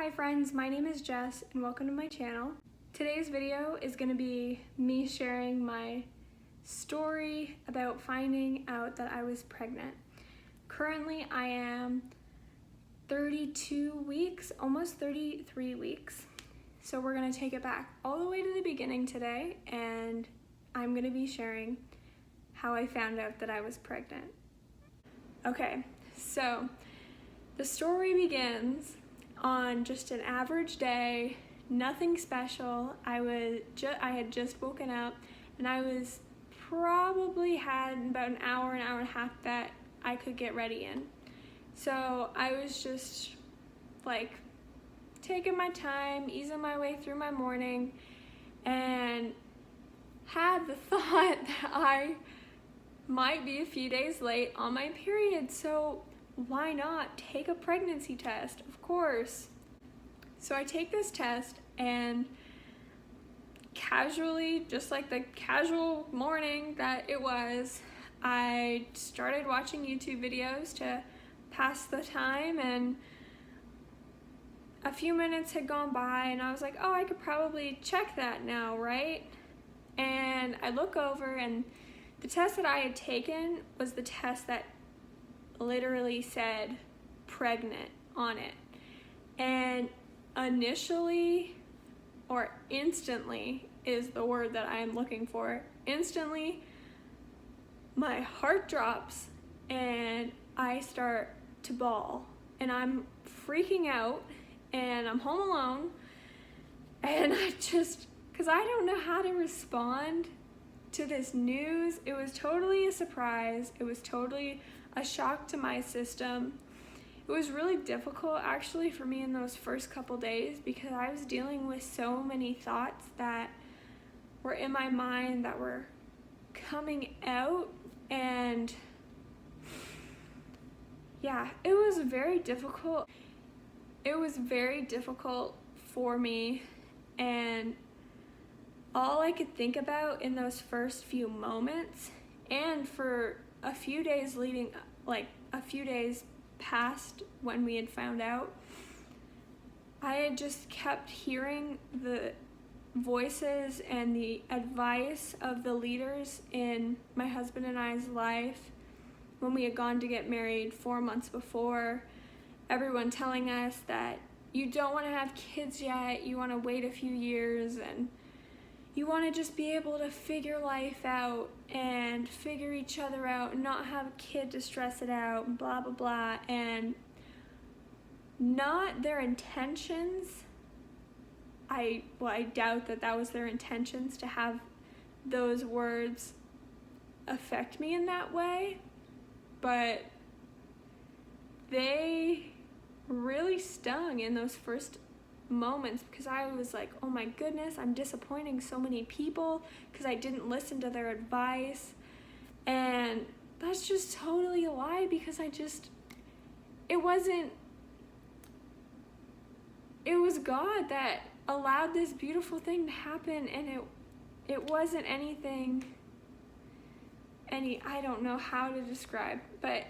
Hi friends, my name is Jess and welcome to my channel. Today's video is going to be me sharing my story about finding out that I was pregnant. Currently I am 32 weeks, almost 33 weeks. So we're going to take it back all the way to the beginning today, and I'm going to be sharing how I found out that I was pregnant. Okay, so the story begins on just an average day, nothing special. I had just woken up, and I was probably had about an hour and a half that I could get ready in. So I was just like taking my time, easing my way through my morning, and had the thought that I might be a few days late on my period. So why not take a pregnancy test? Of course. So I take this test, and casually, just like the casual morning that it was, I started watching YouTube videos to pass the time, and a few minutes had gone by and I was like, oh, I could probably check that now, right? And I look over, and the test that I had taken was the test that literally said pregnant on it. And initially, or instantly is the word that I am looking for, instantly my heart drops and I start to bawl, and I'm freaking out, and I'm home alone, and because I don't know how to respond to this news. It was totally a surprise. It was totally a shock to my system. It was really difficult actually for me in those first couple days, because I was dealing with so many thoughts that were in my mind that were coming out, and yeah, it was very difficult. It was very difficult for me, and all I could think about in those first few moments, and for a few days leading, like a few days past when we had found out, I had just kept hearing the voices and the advice of the leaders in my husband and I's life when we had gone to get married 4 months before. Everyone telling us that you don't want to have kids yet, you want to wait a few years, and you want to just be able to figure life out and figure each other out and not have a kid to stress it out, and blah blah blah. And not their intentions, I doubt that was their intentions to have those words affect me in that way, but they really stung in those first moments, because I was like, oh my goodness, I'm disappointing so many people because I didn't listen to their advice. And that's just totally a lie, because it was God that allowed this beautiful thing to happen, and it wasn't anything, I don't know how to describe, but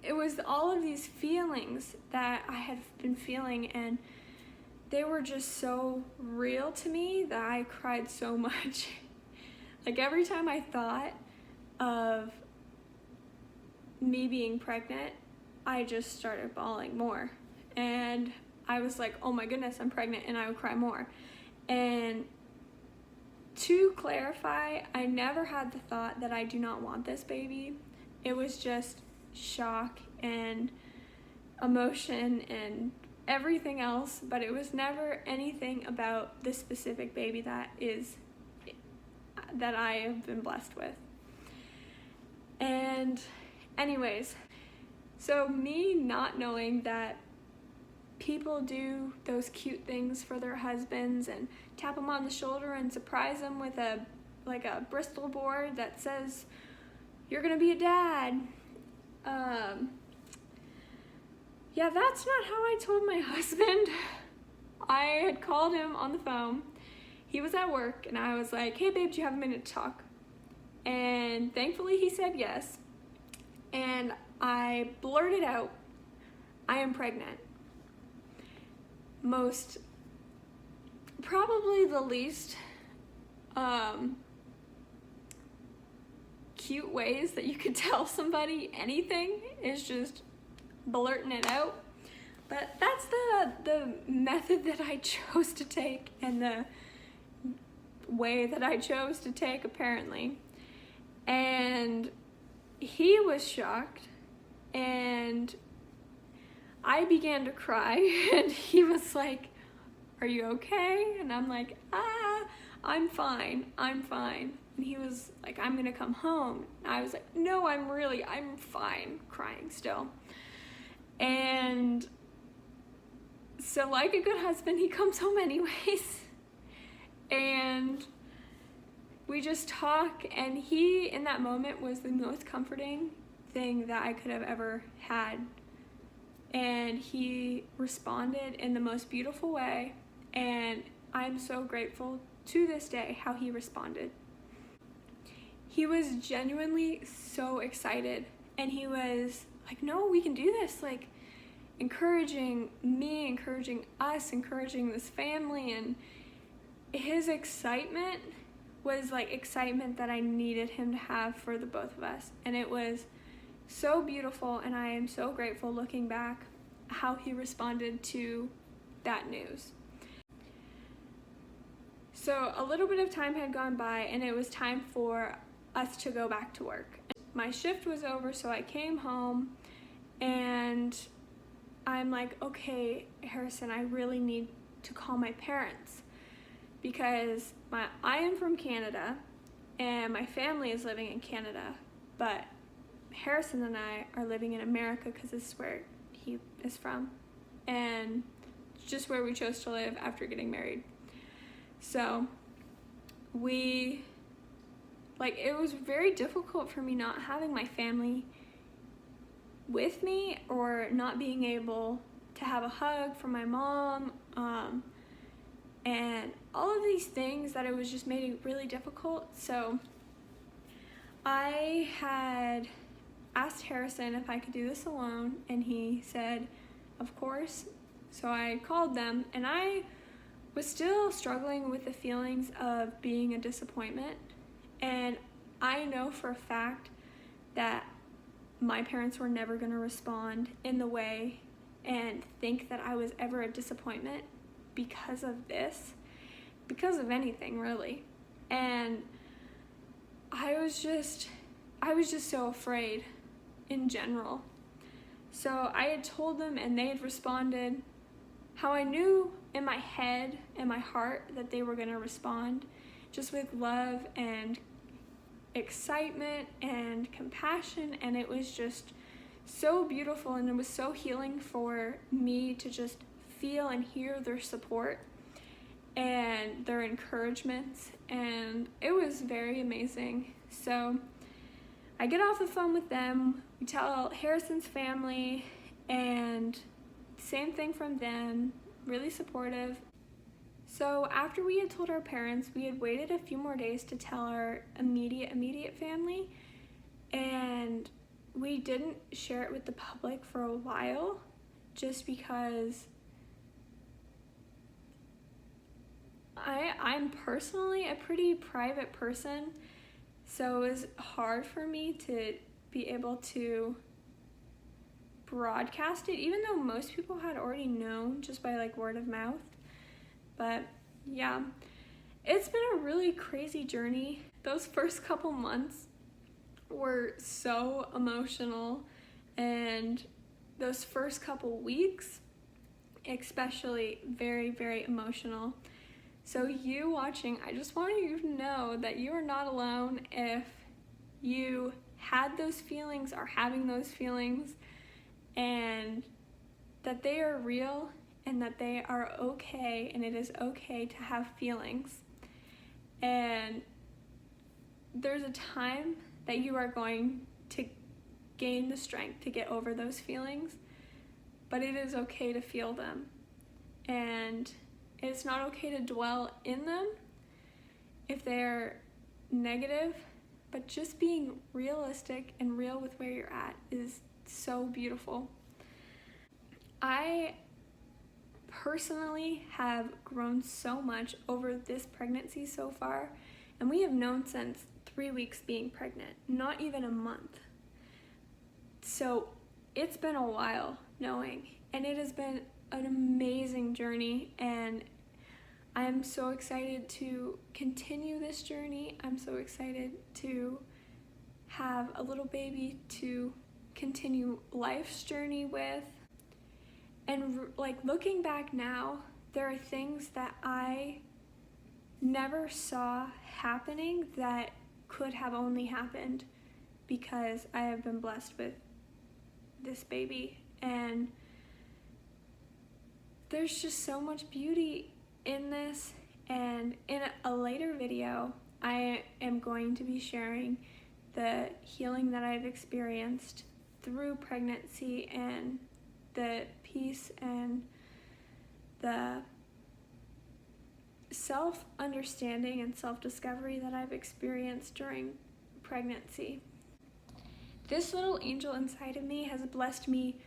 it was all of these feelings that I had been feeling, and they were just so real to me that I cried so much. Like every time I thought of me being pregnant, I just started bawling more. And I was like, oh my goodness, I'm pregnant, and I would cry more. And to clarify, I never had the thought that I do not want this baby. It was just shock and emotion and everything else, but it was never anything about this specific baby that I have been blessed with. And anyways, so me not knowing that people do those cute things for their husbands and tap them on the shoulder and surprise them with a Bristol board that says you're gonna be a dad. Yeah, that's not how I told my husband. I had called him on the phone. He was at work, and I was like, hey babe, do you have a minute to talk? And thankfully he said yes. And I blurted out, I am pregnant. probably the least cute ways that you could tell somebody anything is just blurting it out. But that's the method that I chose to take, and the way that I chose to take, apparently. And he was shocked, and I began to cry, and he was like, "Are you okay?" And I'm like, I'm fine. And he was like, "I'm gonna come home." And I was like, "No, I'm fine," crying still. And so, like a good husband, he comes home anyways. And we just talk, and he, in that moment, was the most comforting thing that I could have ever had. And he responded in the most beautiful way, and I'm so grateful to this day how he responded. He was genuinely so excited, and he was like, "No, we can do this," like encouraging me, encouraging us, encouraging this family. And his excitement was like excitement that I needed him to have for the both of us. And it was so beautiful, and I am so grateful looking back how he responded to that news. So a little bit of time had gone by, and it was time for us to go back to work. My shift was over, so I came home, and I'm like, "Okay, Harrison, I really need to call my parents, because I am from Canada and my family is living in Canada, but Harrison and I are living in America because this is where he is from, and just where we chose to live after getting married." So it was very difficult for me not having my family with me, or not being able to have a hug from my mom, and all of these things that it was just made it really difficult. So I had asked Harrison if I could do this alone, and he said, "Of course." So I called them, and I was still struggling with the feelings of being a disappointment. And I know for a fact that my parents were never going to respond in the way and think that I was ever a disappointment because of this, because of anything really. And I was just so afraid in general. So I had told them, and they had responded how I knew in my head and my heart that they were going to respond, just with love and excitement and compassion. And it was just so beautiful, and it was so healing for me to just feel and hear their support and their encouragements, and it was very amazing. So I get off the phone with them, we tell Harrison's family, and same thing from them, really supportive. So after we had told our parents, we had waited a few more days to tell our immediate family, and we didn't share it with the public for a while, just because I'm personally a pretty private person, so it was hard for me to be able to broadcast it, even though most people had already known just by like word of mouth. But yeah, it's been a really crazy journey. Those first couple months were so emotional, and those first couple weeks especially very, very emotional. So you watching, I just want you to know that you are not alone if you had those feelings, are having those feelings, and that they are real, and that they are okay, and it is okay to have feelings. And there's a time that you are going to gain the strength to get over those feelings, but it is okay to feel them. And it's not okay to dwell in them if they're negative, but just being realistic and real with where you're at is so beautiful. I personally have grown so much over this pregnancy so far, and we have known since 3 weeks being pregnant, not even a month. So it's been a while knowing, and it has been an amazing journey, and I am so excited to continue this journey. I'm so excited to have a little baby to continue life's journey with. And like looking back now, there are things that I never saw happening that could have only happened because I have been blessed with this baby. And there's just so much beauty in this. And in a later video, I am going to be sharing the healing that I've experienced through pregnancy and the peace and the self-understanding and self-discovery that I've experienced during pregnancy. This little angel inside of me has blessed me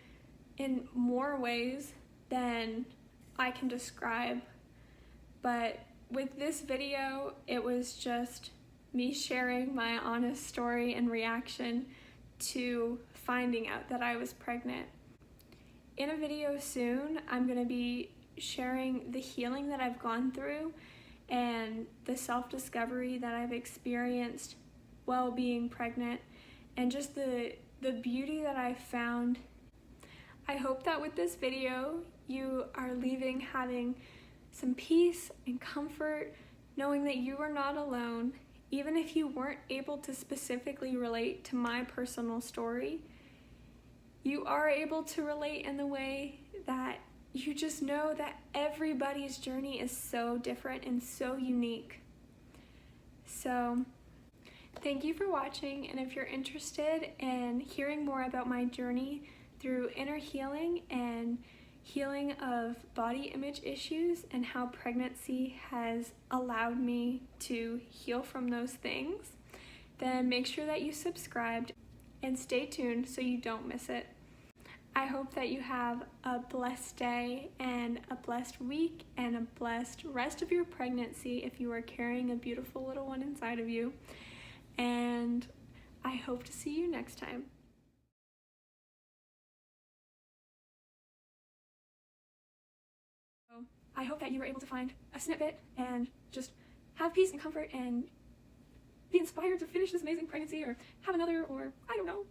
in more ways than I can describe, but with this video, it was just me sharing my honest story and reaction to finding out that I was pregnant. In a video soon, I'm going to be sharing the healing that I've gone through and the self-discovery that I've experienced while being pregnant, and just the beauty that I've found. I hope that with this video, you are leaving having some peace and comfort, knowing that you are not alone. Even if you weren't able to specifically relate to my personal story, you are able to relate in the way that you just know that everybody's journey is so different and so unique. So thank you for watching, and if you're interested in hearing more about my journey through inner healing and healing of body image issues and how pregnancy has allowed me to heal from those things, then make sure that you subscribed and stay tuned so you don't miss it. I hope that you have a blessed day and a blessed week and a blessed rest of your pregnancy if you are carrying a beautiful little one inside of you. And I hope to see you next time. I hope that you were able to find a snippet and just have peace and comfort and be inspired to finish this amazing pregnancy or have another, or I don't know.